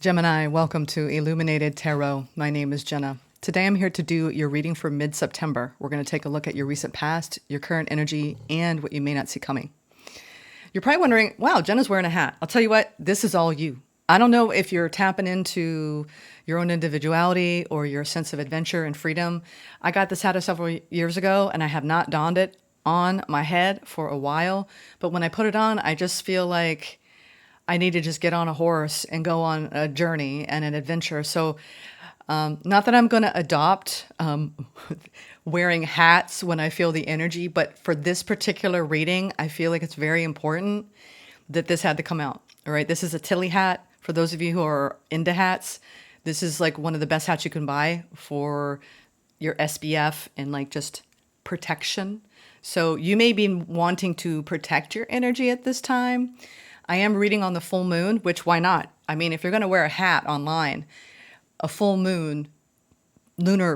Gemini, welcome to Illuminated Tarot. My name is Jenna. Today I'm here to do your reading for mid-September. We're going to take a look at your recent past, your current energy, and what you may not see coming. You're probably wondering, wow, Jenna's wearing a hat. I'll tell you what, this is all you. I don't know if you're tapping into your own individuality or your sense of adventure and freedom. I got this hat several years ago and I have not donned it on my head for a while. But when I put it on, I just feel like I need to just get on a horse and go on a journey and an adventure. So not that I'm going to adopt wearing hats when I feel the energy, but for this particular reading, I feel like it's very important that this had to come out. All right. This is a Tilly hat. For those of you who are into hats, this is like one of the best hats you can buy for your SPF and like just protection. So you may be wanting to protect your energy at this time. I am reading on the full moon, which why not? I mean, if you're going to wear a hat online, a full moon,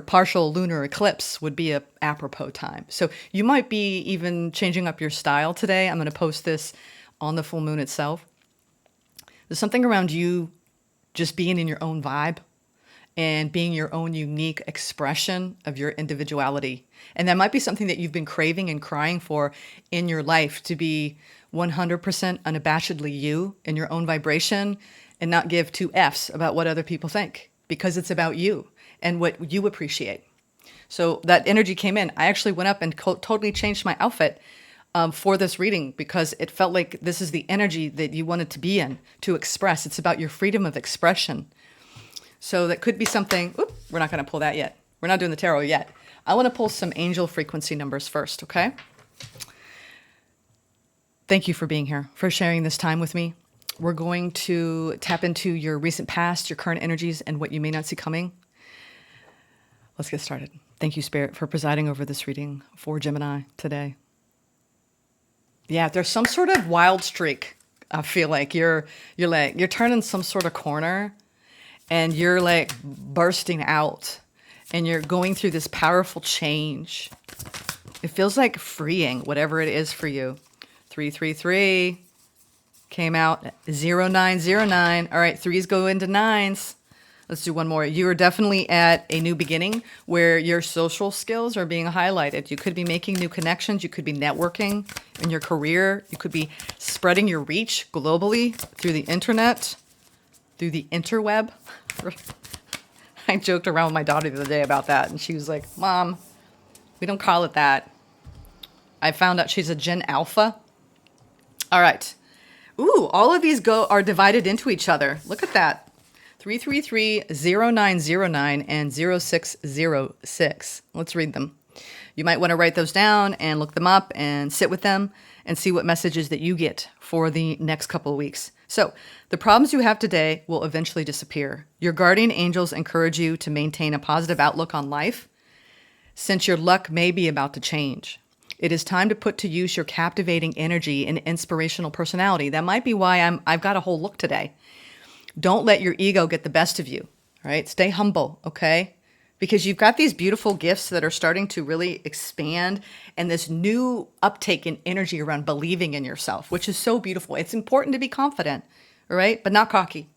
partial lunar eclipse would be a apropos time. So you might be even changing up your style today. I'm going to post this on the full moon itself. There's something around you just being in your own vibe and being your own unique expression of your individuality. And that might be something that you've been craving and crying for in your life, to be 100% unabashedly you in your own vibration and not give two F's about what other people think, because it's about you and what you appreciate. So that energy came in. I actually went up and totally changed my outfit for this reading because it felt like this is the energy that you wanted to be in, to express. It's about your freedom of expression. So that could be something. We're not going to pull that yet. We're not doing the tarot yet. I want to pull some angel frequency numbers first, okay? Thank you for being here, for sharing this time with me. We're going to tap into your recent past, your current energies, and what you may not see coming. Let's get started. Thank you, Spirit, for presiding over this reading for Gemini today. Yeah, there's some sort of wild streak. I feel like you're turning some sort of corner and you're like bursting out and you're going through this powerful change. It feels like freeing, whatever it is for you. 333 came out. 0909. All right, threes go into nines. Let's do one more. You are definitely at a new beginning where your social skills are being highlighted. You could be making new connections. You could be networking in your career. You could be spreading your reach globally through the internet, through the interweb. I joked around with my daughter the other day about that, and she was like, Mom, we don't call it that. I found out she's a Gen Alpha. All right. Ooh, all of these are divided into each other. Look at that. 333, 0909, and 0606. Let's read them. You might want to write those down and look them up and sit with them and see what messages that you get for the next couple of weeks. So the problems you have today will eventually disappear. Your guardian angels encourage you to maintain a positive outlook on life, since your luck may be about to change. It is time to put to use your captivating energy and inspirational personality. That might be why I've got a whole look today. Don't let your ego get the best of you, right? Stay humble, okay? Because you've got these beautiful gifts that are starting to really expand, and this new uptake in energy around believing in yourself, which is so beautiful. It's important to be confident, all right? But not cocky.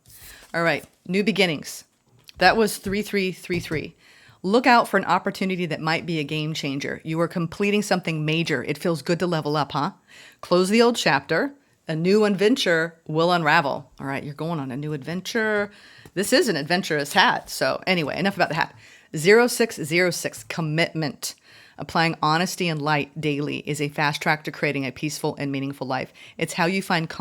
All right, new beginnings. That was 3333. Look out for an opportunity that might be a game changer. You are completing something major. It feels good to level up, huh? Close the old chapter. A new adventure will unravel. All right, you're going on a new adventure. This is an adventurous hat. So anyway, enough about the hat. 0606, commitment. Applying honesty and light daily is a fast track to creating a peaceful and meaningful life. It's how you find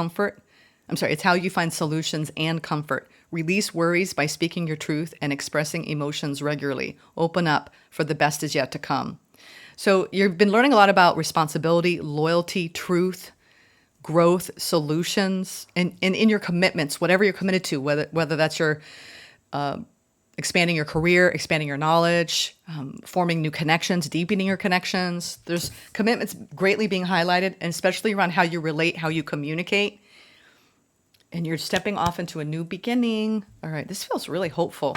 it's how you find solutions and comfort. Release worries by speaking your truth and expressing emotions regularly. Open up, for the best is yet to come. So you've been learning a lot about responsibility, loyalty, truth, growth, solutions, and in your commitments, whatever you're committed to, whether that's your expanding your career, expanding your knowledge, forming new connections, deepening your connections. There's commitments greatly being highlighted, and especially around how you relate, how you communicate. And you're stepping off into a new beginning. All right, this feels really hopeful.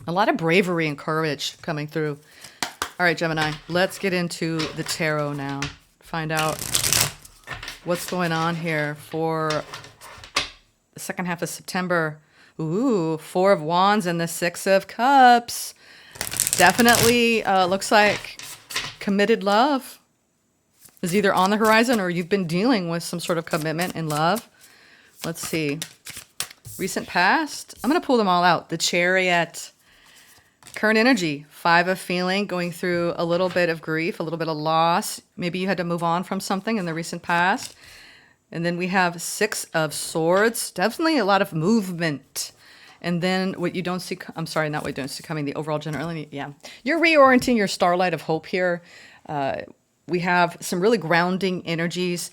A lot of bravery and courage coming through. All right, Gemini, let's get into the tarot now. Find out what's going on here for the second half of September Ooh, Four of Wands and the Six of Cups. Definitely looks like committed love is either on the horizon or you've been dealing with some sort of commitment in love. Let's see. Recent past. I'm going to pull them all out. The Chariot. Current energy. Five of Feeling, going through a little bit of grief, a little bit of loss. Maybe you had to move on from something in the recent past. And then we have Six of Swords. Definitely a lot of movement. And then what you don't see, I'm sorry, not what you don't see coming, the overall generality. Yeah. You're reorienting your starlight of hope here. We have some really grounding energies.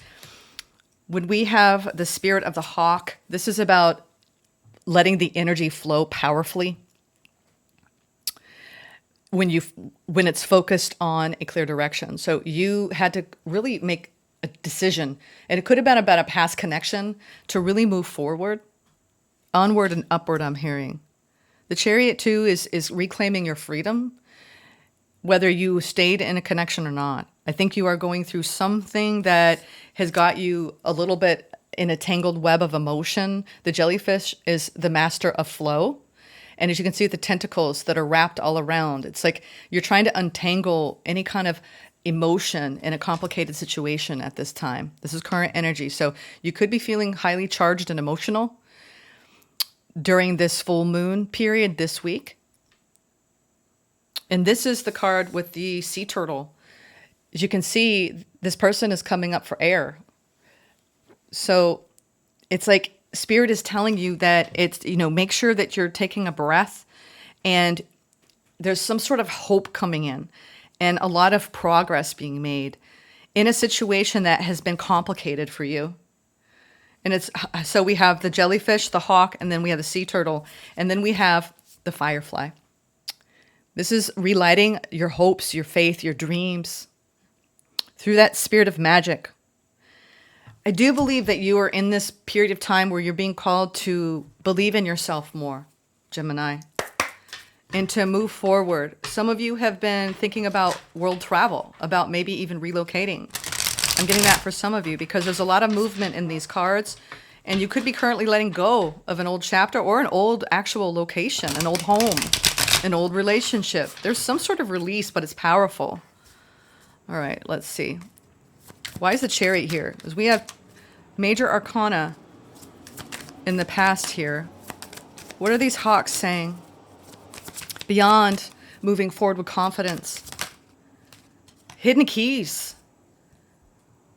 When we have the spirit of the hawk, this is about letting the energy flow powerfully. When it's focused on a clear direction. So you had to really make a decision, and it could have been about a past connection to really move forward, onward and upward. I'm hearing the Chariot too is reclaiming your freedom, whether you stayed in a connection or not. I think you are going through something that has got you a little bit in a tangled web of emotion. The jellyfish is the master of flow. And as you can see with the tentacles that are wrapped all around, it's like you're trying to untangle any kind of emotion in a complicated situation at this time. This is current energy. So you could be feeling highly charged and emotional during this full moon period this week. And this is the card with the sea turtle. As you can see, this person is coming up for air. So it's like Spirit is telling you that it's, make sure that you're taking a breath and there's some sort of hope coming in and a lot of progress being made in a situation that has been complicated for you. And so we have the jellyfish, the hawk, and then we have the sea turtle, and then we have the firefly. This is relighting your hopes, your faith, your dreams through that spirit of magic. I do believe that you are in this period of time where you're being called to believe in yourself more, Gemini, and to move forward. Some of you have been thinking about world travel, about maybe even relocating. I'm getting that for some of you because there's a lot of movement in these cards, and you could be currently letting go of an old chapter or an old actual location, an old home, an old relationship. There's some sort of release, but it's powerful. All right, let's see. Why is the Chariot here? Because we have major arcana in the past here. What are these hawks saying? Beyond moving forward with confidence. Hidden keys.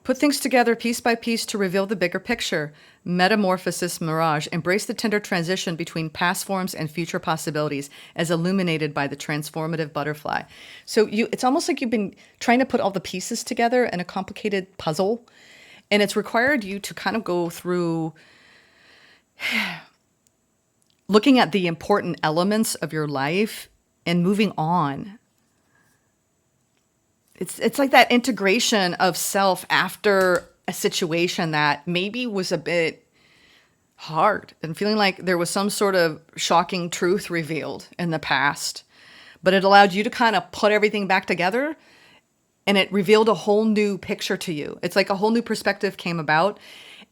Put things together piece by piece to reveal the bigger picture. Metamorphosis mirage. Embrace the tender transition between past forms and future possibilities as illuminated by the transformative butterfly. So it's almost like you've been trying to put all the pieces together in a complicated puzzle. And it's required you to kind of go through looking at the important elements of your life and moving on. It's like that integration of self after a situation that maybe was a bit hard and feeling like there was some sort of shocking truth revealed in the past, but it allowed you to kind of put everything back together and it revealed a whole new picture to you. It's like a whole new perspective came about.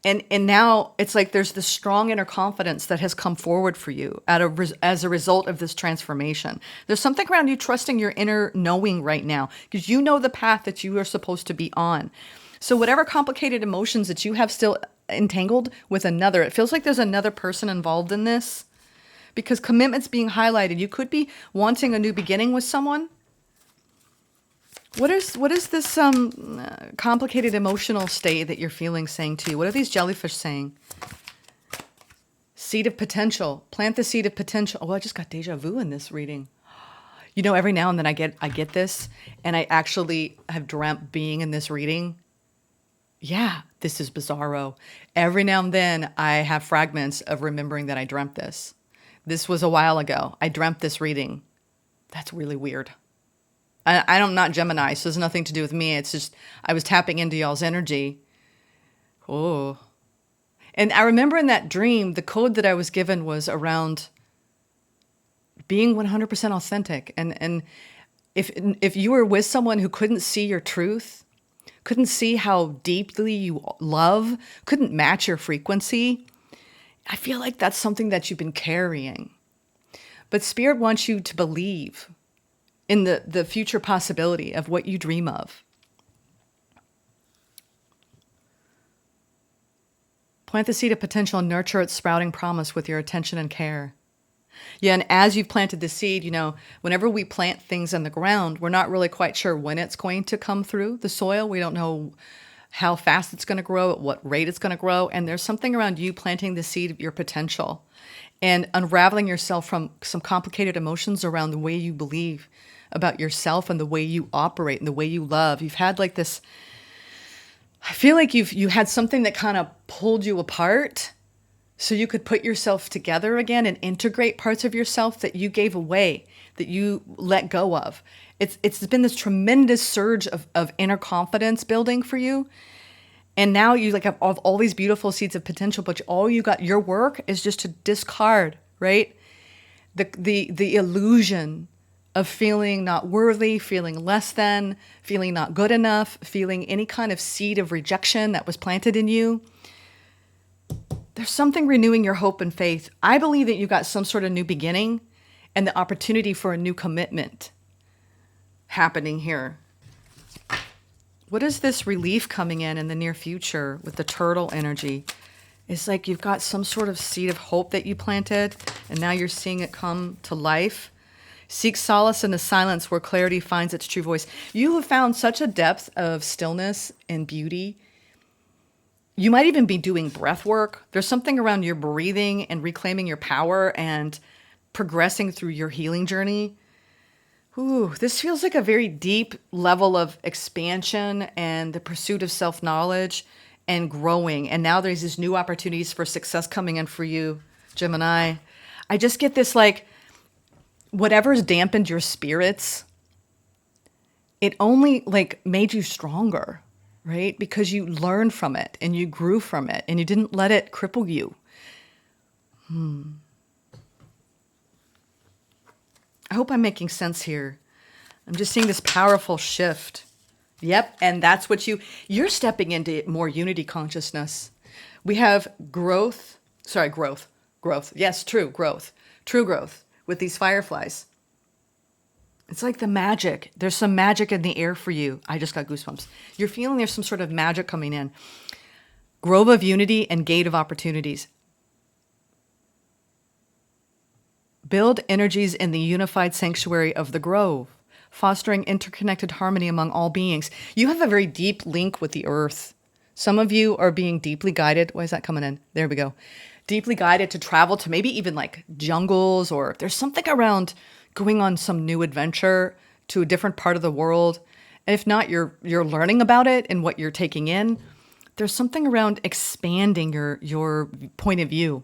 And now it's like there's this strong inner confidence that has come forward for you as a result of this transformation. There's something around you trusting your inner knowing right now because you know the path that you are supposed to be on. So whatever complicated emotions that you have still entangled with another, it feels like there's another person involved in this because commitment's being highlighted. You could be wanting a new beginning with someone. What is this complicated emotional state that you're feeling saying to you? What are these jellyfish saying? Seed of potential. Plant the seed of potential. Oh, I just got deja vu in this reading. Every now and then I get this, and I actually have dreamt being in this reading. Yeah, this is bizarro. Every now and then I have fragments of remembering that I dreamt this. This was a while ago. I dreamt this reading. That's really weird. I'm not Gemini, so it has nothing to do with me. It's just I was tapping into y'all's energy. Oh. And I remember in that dream, the code that I was given was around being 100% authentic. And if you were with someone who couldn't see your truth, couldn't see how deeply you love, couldn't match your frequency, I feel like that's something that you've been carrying. But Spirit wants you to believe in the future possibility of what you dream of. Plant the seed of potential and nurture its sprouting promise with your attention and care. Yeah, and as you've planted the seed, whenever we plant things in the ground, we're not really quite sure when it's going to come through the soil. We don't know how fast it's going to grow, at what rate it's going to grow. And there's something around you planting the seed of your potential and unraveling yourself from some complicated emotions around the way you believe about yourself and the way you operate and the way you love. You've had like this, I feel like you had something that kind of pulled you apart so you could put yourself together again and integrate parts of yourself that you gave away, that you let go of. It's been this tremendous surge of inner confidence building for you. And now you like have all these beautiful seeds of potential, but all you got, your work is just to discard, right? The illusion of feeling not worthy, feeling less than, feeling not good enough, feeling any kind of seed of rejection that was planted in you. There's something renewing your hope and faith. I believe that you got some sort of new beginning and the opportunity for a new commitment happening here. What is this relief coming in the near future with the turtle energy? It's like you've got some sort of seed of hope that you planted, and now you're seeing it come to life. Seek solace in the silence where clarity finds its true voice. You have found such a depth of stillness and beauty. You might even be doing breath work. There's something around your breathing and reclaiming your power and progressing through your healing journey. Ooh, this feels like a very deep level of expansion and the pursuit of self-knowledge and growing. And now there's these new opportunities for success coming in for you, Gemini. I just get this like, whatever's dampened your spirits, it only like made you stronger, right? Because you learned from it and you grew from it and you didn't let it cripple you. I hope I'm making sense here. I'm just seeing this powerful shift. Yep, and that's what you're stepping into more unity consciousness. We have growth. Yes, true growth with these fireflies. It's like the magic. There's some magic in the air for you. I just got goosebumps. You're feeling there's some sort of magic coming in. Grove of unity and gate of opportunities. Build energies in the unified sanctuary of the grove, fostering interconnected harmony among all beings. You have a very deep link with the earth. Some of you are being deeply guided. Why is that coming in? There we go. Deeply guided to travel to maybe even like jungles, or there's something around going on some new adventure to a different part of the world. And if not, you're learning about it and what you're taking in. There's something around expanding your point of view.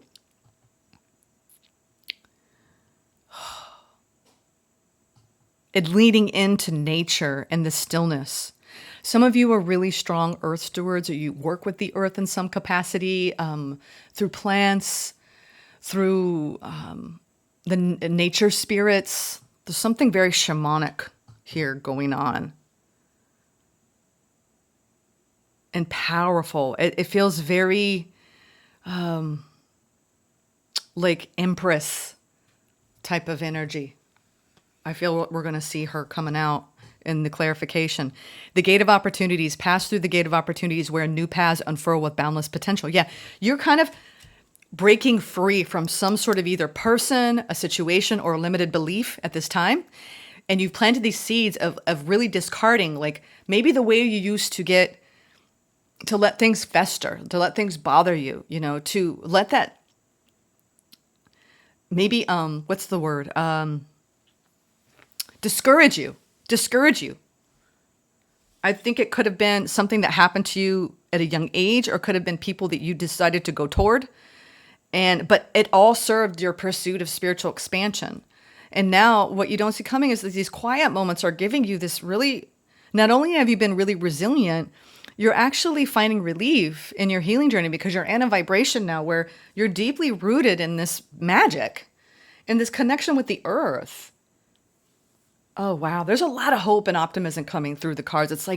And leading into nature and the stillness. Some of you are really strong earth stewards, or you work with the earth in some capacity, through plants, through the nature spirits. There's something very shamanic here going on. And powerful. It feels very like Empress type of energy. I feel we're going to see her coming out in the clarification. The gate of opportunities, pass through the gate of opportunities where new paths unfurl with boundless potential. Yeah, you're kind of breaking free from some sort of either person, a situation, or a limited belief at this time. And you've planted these seeds of really discarding, like maybe the way you used to let things fester, to let things bother you, to let that, maybe, what's the word? Discourage you. I think it could have been something that happened to you at a young age, or could have been people that you decided to go toward. But it all served your pursuit of spiritual expansion. And now what you don't see coming is that these quiet moments are giving you this really, not only have you been really resilient, you're actually finding relief in your healing journey because you're in a vibration now where you're deeply rooted in this magic, in this connection with the earth. Oh, wow. There's a lot of hope and optimism coming through the cards. It's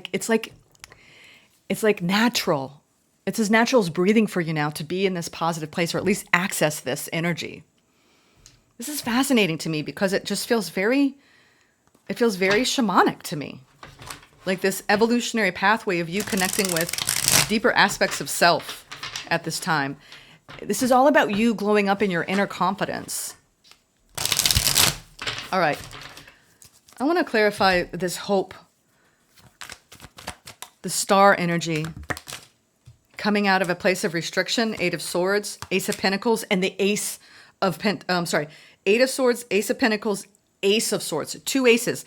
like natural. It's as natural as breathing for you now to be in this positive place, or at least access this energy. This is fascinating to me because it just feels very shamanic to me. Like this evolutionary pathway of you connecting with deeper aspects of self at this time. This is all about you glowing up in your inner confidence. All right. I want to clarify this hope, the star energy coming out of a place of restriction, Eight of Swords, Ace of Pentacles, and the Eight of Swords, Ace of Pentacles, Ace of Swords, two aces,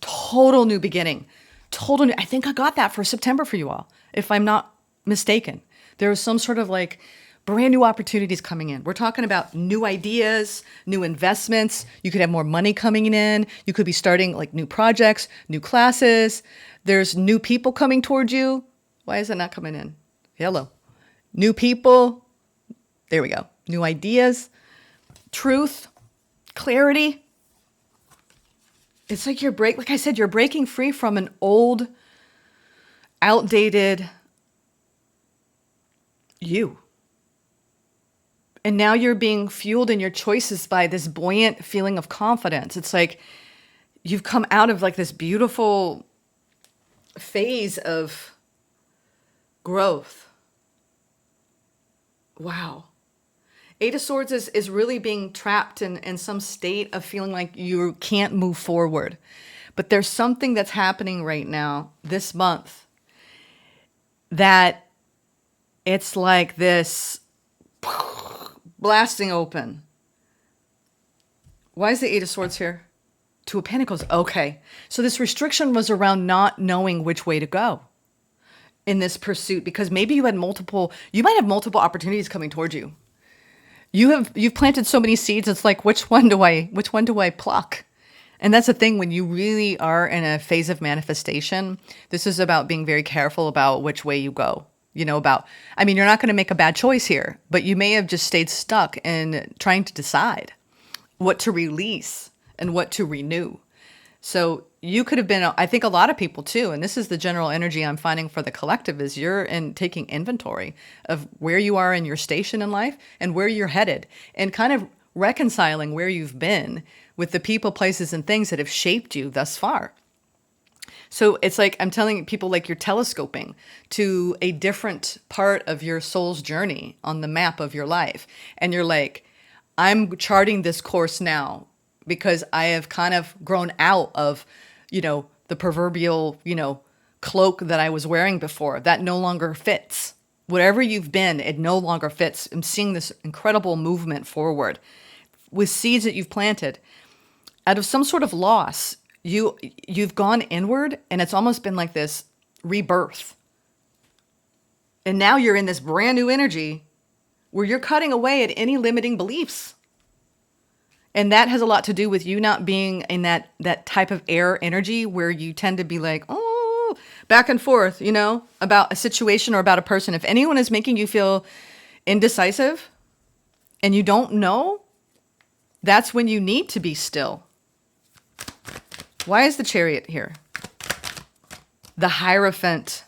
total new beginning, total new. I think I got that for September for you all, if I'm not mistaken. There was some sort of like brand new opportunities coming in. We're talking about new ideas, new investments. You could have more money coming in. You could be starting like new projects, new classes. There's new people coming towards you. Why is it not coming in? Hello. New people. There we go. New ideas, truth, clarity. It's like like I said, you're breaking free from an old, outdated you. And now you're being fueled in your choices by this buoyant feeling of confidence. It's like you've come out of like this beautiful phase of growth. Wow. Eight of Swords is really being trapped in some state of feeling like you can't move forward. But there's something that's happening right now, this month, that it's like this blasting open. Why is the Eight of Swords here? Two of Pentacles. Okay. So this restriction was around not knowing which way to go in this pursuit, because maybe you might have multiple opportunities coming towards you. You've planted so many seeds. It's like, which one do I pluck? And that's the thing, when you really are in a phase of manifestation, this is about being very careful about which way you go. You're not going to make a bad choice here, but you may have just stayed stuck in trying to decide what to release and what to renew. So you could have been, I think a lot of people too, and this is the general energy I'm finding for the collective, is you're taking inventory of where you are in your station in life and where you're headed, and kind of reconciling where you've been with the people, places, and things that have shaped you thus far. So it's like, I'm telling people, like you're telescoping to a different part of your soul's journey on the map of your life. And you're like, I'm charting this course now because I have kind of grown out of, the proverbial, cloak that I was wearing before. That no longer fits. Whatever you've been, it no longer fits. I'm seeing this incredible movement forward with seeds that you've planted out of some sort of loss. You've gone inward, and it's almost been like this rebirth. And now you're in this brand new energy where you're cutting away at any limiting beliefs. And that has a lot to do with you not being in that type of air energy where you tend to be like, oh, back and forth, about a situation or about a person. If anyone is making you feel indecisive and you don't know, that's when you need to be still. Why is the Chariot here? The Hierophant,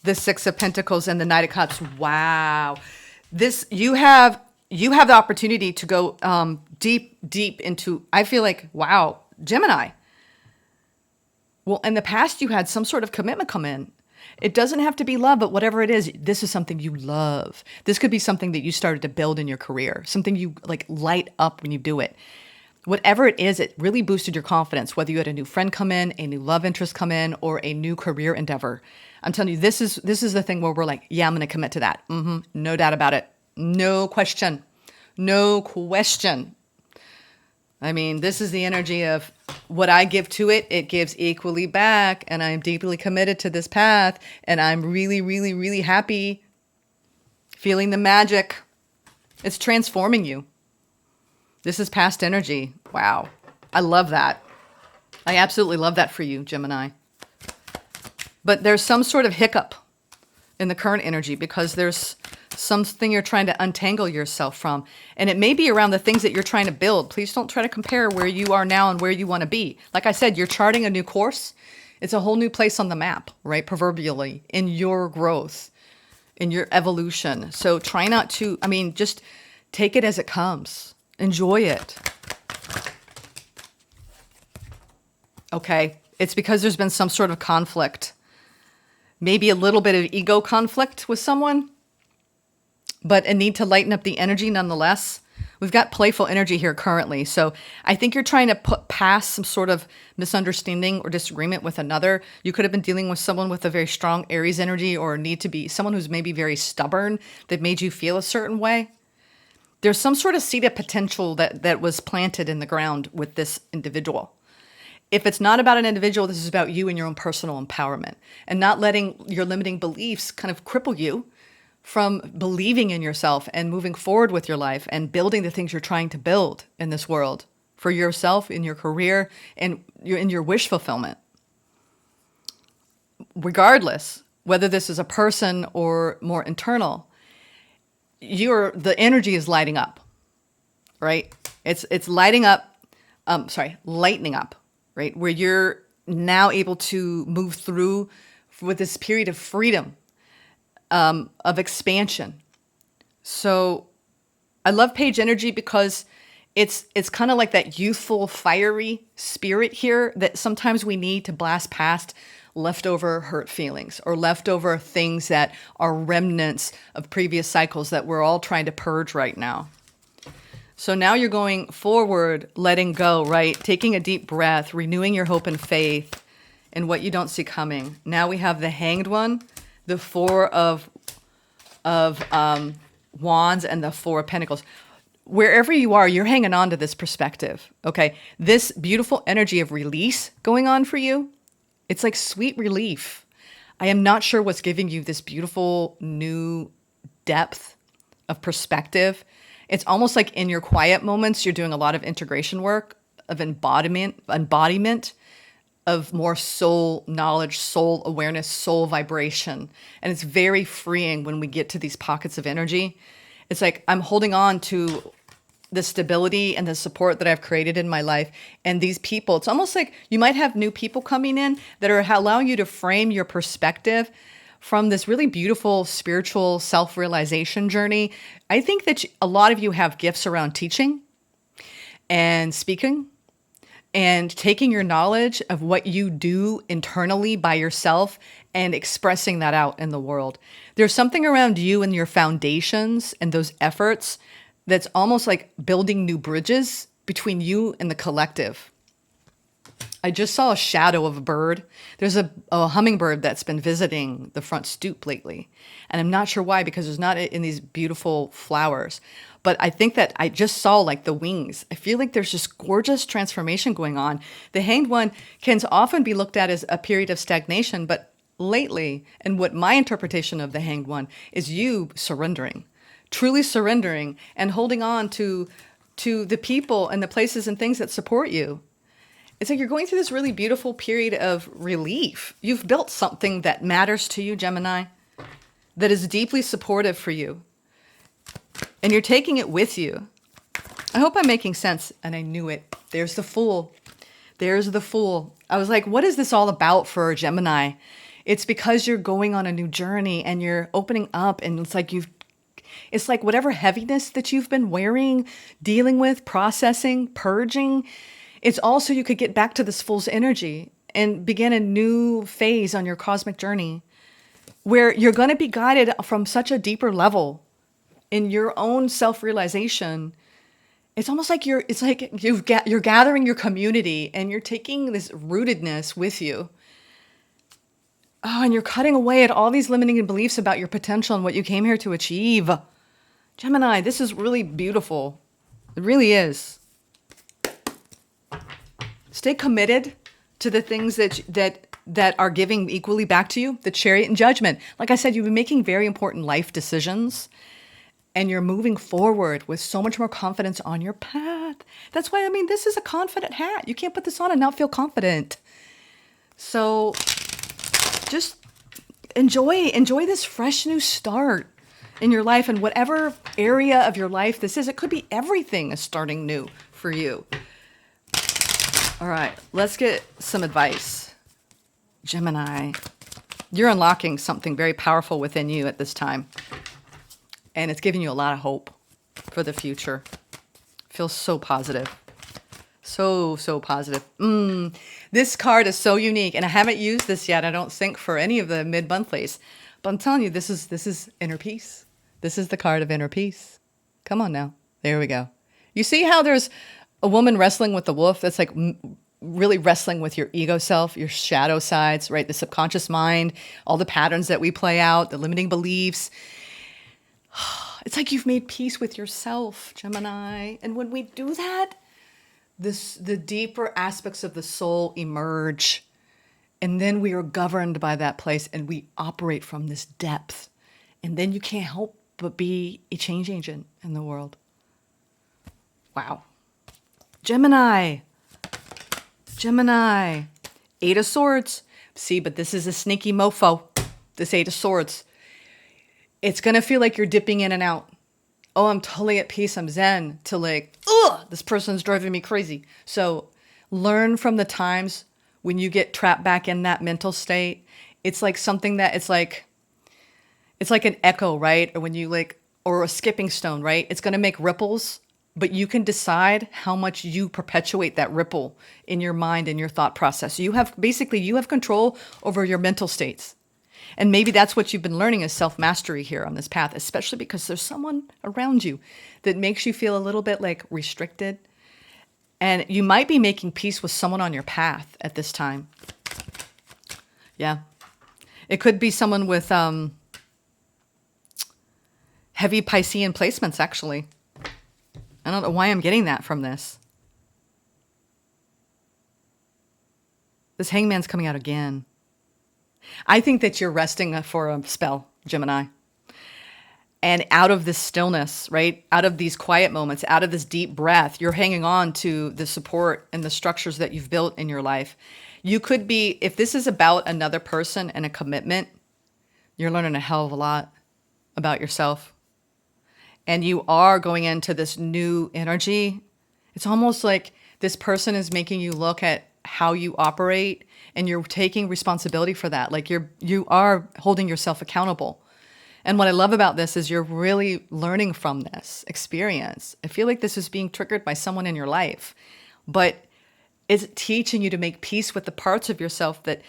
the Six of Pentacles, and the Knight of Cups. Wow. You have the opportunity to go deep into, I feel like, wow, Gemini. Well, in the past, you had some sort of commitment come in. It doesn't have to be love, but whatever it is, this is something you love. This could be something that you started to build in your career, something you like light up when you do it. Whatever it is, it really boosted your confidence, whether you had a new friend come in, a new love interest come in, or a new career endeavor. I'm telling you, this is the thing where we're like, yeah, I'm going to commit to that. No doubt about it. No question. No question. This is the energy of what I give to it, it gives equally back. And I'm deeply committed to this path. And I'm really, really, really happy feeling the magic. It's transforming you. This is past energy. Wow. I love that. I absolutely love that for you, Gemini. But there's some sort of hiccup in the current energy because there's something you're trying to untangle yourself from. And it may be around the things that you're trying to build. Please don't try to compare where you are now and where you want to be. Like I said, you're charting a new course. It's a whole new place on the map, right? Proverbially, in your growth. in your evolution. So try not to, just take it as it comes. Enjoy it. Okay. It's because there's been some sort of conflict. Maybe a little bit of ego conflict with someone, but a need to lighten up the energy nonetheless. We've got playful energy here currently. So I think you're trying to put past some sort of misunderstanding or disagreement with another. You could have been dealing with someone with a very strong Aries energy, or need to be someone who's maybe very stubborn that made you feel a certain way. There's some sort of seed of potential that was planted in the ground with this individual. If it's not about an individual, this is about you and your own personal empowerment, and not letting your limiting beliefs kind of cripple you from believing in yourself and moving forward with your life and building the things you're trying to build in this world for yourself, in your career, and in your wish fulfillment. Regardless, whether this is a person or more internal, the energy is lighting up, right? It's lighting up, lightening up, right? Where you're now able to move through with this period of freedom, of expansion. So I love page energy because it's kind of like that youthful, fiery spirit here that sometimes we need to blast past leftover hurt feelings or leftover things that are remnants of previous cycles that we're all trying to purge right now. So now you're going forward, letting go, right? Taking a deep breath, renewing your hope and faith in what you don't see coming. Now we have the Hanged One, the Four of Wands, and the Four of Pentacles. Wherever you are, you're hanging on to this perspective, okay? This beautiful energy of release going on for you, it's like sweet relief. I am not sure what's giving you this beautiful new depth of perspective. It's almost like in your quiet moments, you're doing a lot of integration work, of embodiment of more soul knowledge, soul awareness, soul vibration. And it's very freeing when we get to these pockets of energy. It's like I'm holding on to the stability and the support that I've created in my life. And these people, it's almost like you might have new people coming in that are allowing you to frame your perspective from this really beautiful spiritual self-realization journey. I think that a lot of you have gifts around teaching and speaking, and taking your knowledge of what you do internally by yourself and expressing that out in the world. There's something around you and your foundations and those efforts that's almost like building new bridges between you and the collective. I just saw a shadow of a bird. There's a hummingbird that's been visiting the front stoop lately. And I'm not sure why, because it's not in these beautiful flowers. But I think that I just saw like the wings. I feel like there's just gorgeous transformation going on. The Hanged One can often be looked at as a period of stagnation, but lately, and what my interpretation of the Hanged One is you surrendering, truly surrendering and holding on to the people and the places and things that support you. It's like you're going through this really beautiful period of relief. You've built something that matters to you, Gemini, that is deeply supportive for you. And you're taking it with you. I hope I'm making sense. And I knew it. There's the Fool. There's the Fool. I was like, what is this all about for Gemini? It's because you're going on a new journey and you're opening up, and it's like whatever heaviness that you've been wearing, dealing with, processing, purging, it's also you could get back to this Fool's energy and begin a new phase on your cosmic journey where you're going to be guided from such a deeper level in your own self-realization. It's almost like you're gathering your community and you're taking this rootedness with you. Oh, and you're cutting away at all these limiting beliefs about your potential and what you came here to achieve. Gemini, this is really beautiful. It really is. Stay committed to the things that are giving equally back to you, the Chariot and Judgment. Like I said, you've been making very important life decisions, and you're moving forward with so much more confidence on your path. That's why, this is a confident hat. You can't put this on and not feel confident. So just enjoy this fresh new start in your life, and whatever area of your life this is. It could be everything is starting new for you. All right, let's get some advice. Gemini, You're unlocking something very powerful within you at this time. And it's giving you a lot of hope for the future. Feels so positive. So positive. This card is so unique. And I haven't used this yet, I don't think, for any of the mid-monthlies. But I'm telling you, this is inner peace. This is the card of inner peace. Come on now. There we go. You see how there's a woman wrestling with the wolf? That's like really wrestling with your ego self, your shadow sides, right? The subconscious mind, all the patterns that we play out, the limiting beliefs. It's like you've made peace with yourself, Gemini. And when we do that, the deeper aspects of the soul emerge. And then we are governed by that place and we operate from this depth. And then you can't help but be a change agent in the world. Wow. Gemini. Eight of Swords. See, but this is a sneaky mofo. This Eight of Swords. It's going to feel like you're dipping in and out. Oh, I'm totally at peace. I'm zen. To like, ugh, this person's driving me crazy. So learn from the times when you get trapped back in that mental state. It's like something that it's like an echo, right? Or when you or a skipping stone, right? It's going to make ripples, but you can decide how much you perpetuate that ripple in your mind and your thought process. You have control over your mental states. And maybe that's what you've been learning is self-mastery here on this path, especially because there's someone around you that makes you feel a little bit like restricted. And you might be making peace with someone on your path at this time. Yeah. It could be someone with heavy Piscean placements, actually. I don't know why I'm getting that from this. This Hangman's coming out again. I think that you're resting for a spell, Gemini. And out of this stillness, right? Out of these quiet moments, out of this deep breath, you're hanging on to the support and the structures that you've built in your life. You could be, if this is about another person and a commitment, you're learning a hell of a lot about yourself. And you are going into this new energy. It's almost like this person is making you look at how you operate and you're taking responsibility for that. Like you are holding yourself accountable. And what I love about this is you're really learning from this experience. I feel like this is being triggered by someone in your life, but it's teaching you to make peace with the parts of yourself that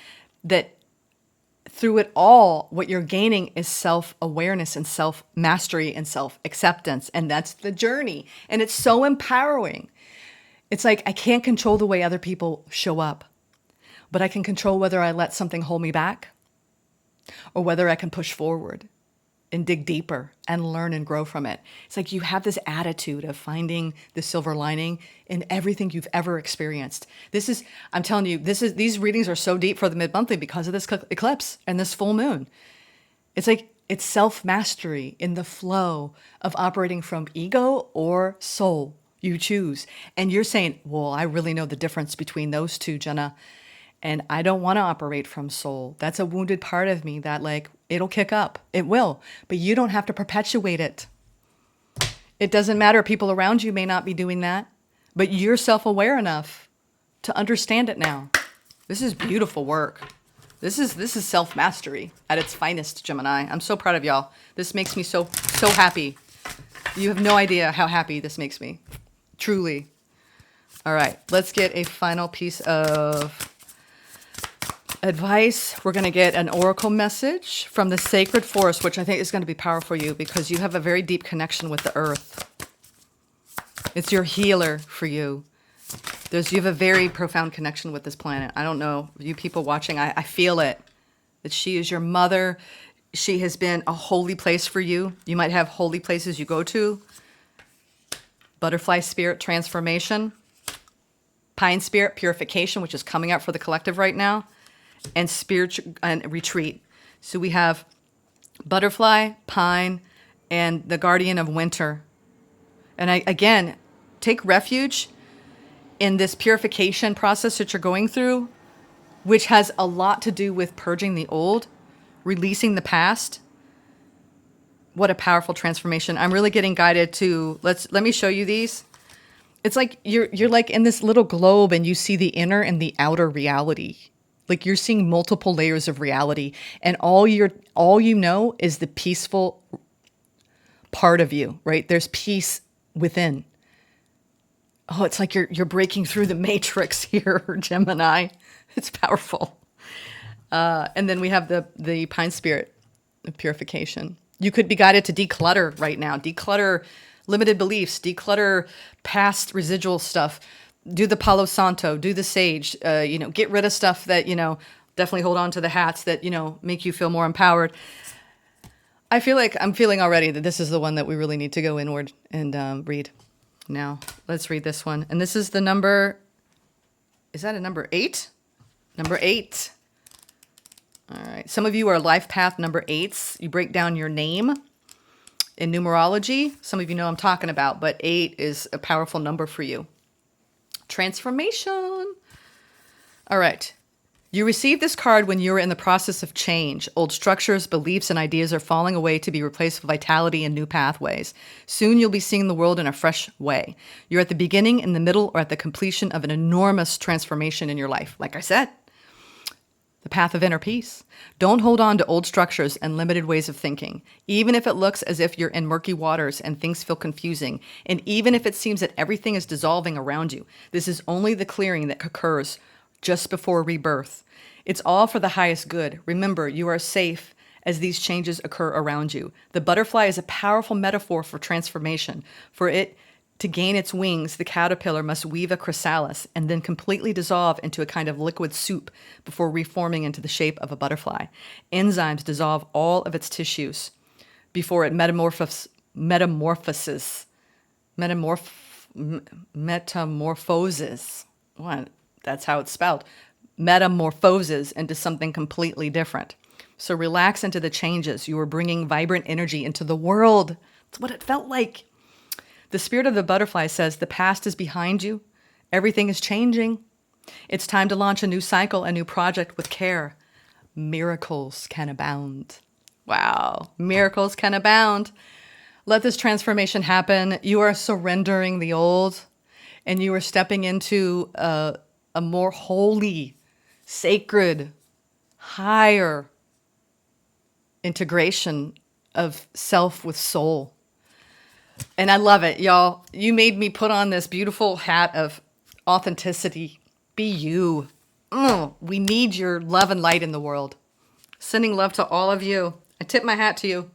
through it all, what you're gaining is self-awareness and self-mastery and self-acceptance. And that's the journey. And it's so empowering. It's like, I can't control the way other people show up, but I can control whether I let something hold me back or whether I can push forward and dig deeper and learn and grow from it. It's like you have this attitude of finding the silver lining in everything you've ever experienced. I'm telling you, these readings are so deep for the mid-monthly because of this eclipse and this full moon. It's like, it's self-mastery in the flow of operating from ego or soul. You choose. And you're saying, well, I really know the difference between those two, Jenna. And I don't want to operate from soul. That's a wounded part of me that it'll kick up. It will. But you don't have to perpetuate it. It doesn't matter. People around you may not be doing that. But you're self-aware enough to understand it now. This is beautiful work. This is self-mastery at its finest, Gemini. I'm so proud of y'all. This makes me so happy. You have no idea how happy this makes me. Truly. All right. Let's get a final piece of advice. We're going to get an oracle message from the sacred forest, which I think is going to be powerful for you because you have a very deep connection with the earth. It's your healer for you. You have a very profound connection with this planet. I don't know, you people watching, I feel it. That she is your mother. She has been a holy place for you. You might have holy places you go to. Butterfly spirit transformation. Pine spirit purification, which is coming out for the collective right now. And spiritual and retreat. So we have butterfly, pine, and the guardian of winter. And again, take refuge in this purification process that you're going through, which has a lot to do with purging the old, releasing the past. What a powerful transformation. I'm really getting guided to, let me show you these. It's like you're like in this little globe and you see the inner and the outer reality. Like you're seeing multiple layers of reality, and all you know is the peaceful part of you, right? There's peace within. Oh, it's like you're breaking through the matrix here, Gemini. It's powerful. And then we have the pine spirit of purification. You could be guided to declutter right now. Declutter limited beliefs, declutter past residual stuff. Do the Palo Santo, do the sage, get rid of stuff that, definitely hold on to the hats that, make you feel more empowered. I feel like I'm feeling already that this is the one that we really need to go inward and read. Now, let's read this one. And this is the number, is that a number 8? Number 8. All right. Some of you are life path number 8s. You break down your name in numerology. Some of you know I'm talking about, but 8 is a powerful number for you. Transformation. All right. You received this card when you were in the process of change. Old structures, beliefs, and ideas are falling away to be replaced with vitality and new pathways. Soon you'll be seeing the world in a fresh way. You're at the beginning, in the middle, or at the completion of an enormous transformation in your life. Like I said, the path of inner peace. Don't hold on to old structures and limited ways of thinking. Even if it looks as if you're in murky waters and things feel confusing, and even if it seems that everything is dissolving around you, this is only the clearing that occurs just before rebirth. It's all for the highest good. Remember, you are safe as these changes occur around you. The butterfly is a powerful metaphor for transformation. For it to gain its wings, the caterpillar must weave a chrysalis and then completely dissolve into a kind of liquid soup before reforming into the shape of a butterfly. Enzymes dissolve all of its tissues before it metamorphoses. What? That's how it's spelled. Metamorphoses into something completely different. So relax into the changes. You are bringing vibrant energy into the world. That's what it felt like. The spirit of the butterfly says the past is behind you. Everything is changing. It's time to launch a new cycle, a new project with care. Miracles can abound. Wow. Miracles can abound. Let this transformation happen. You are surrendering the old, and you are stepping into a more holy, sacred, higher integration of self with soul. And I love it, y'all. You made me put on this beautiful hat of authenticity. Be you. We need your love and light in the world. Sending love to all of you. I tip my hat to you.